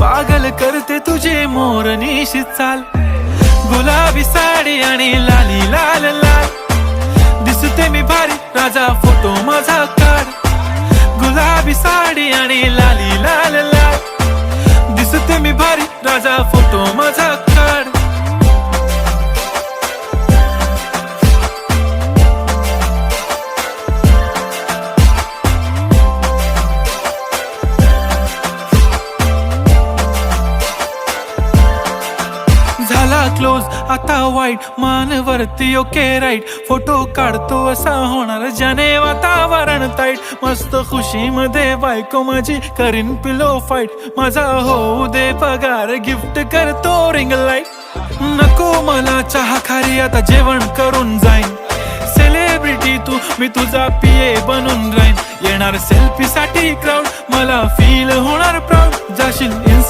पागल करते तुझे मोरनीशी चाल, गुलाबी साडी आणि लाली लाल लाल. दिसते मी भारी राजा फोटो माझा काढ, गुलाबी साडी आणि लाली लाल लाल. दिसते मी भारी राजा फोटो माझा काढ. झाला क्लोज आता वाईट, मानवरती ओके राईट. फोटो काढतो असा होणार ज्याने वातावरण ताईट. मस्त खुशी मध्ये बायको माझी करीन पिलो फाईट. माझा होऊ दे पगार, गिफ्ट करतो रिंग लाईट. नको मला चहा खारी, आता जेवण करून जाईन. सेलिब्रिटी तू, मी तुझा पिये बनून राहीन. येणार सेल्फी साठी क्राऊड, मला फील होणार प्राऊड. जाशील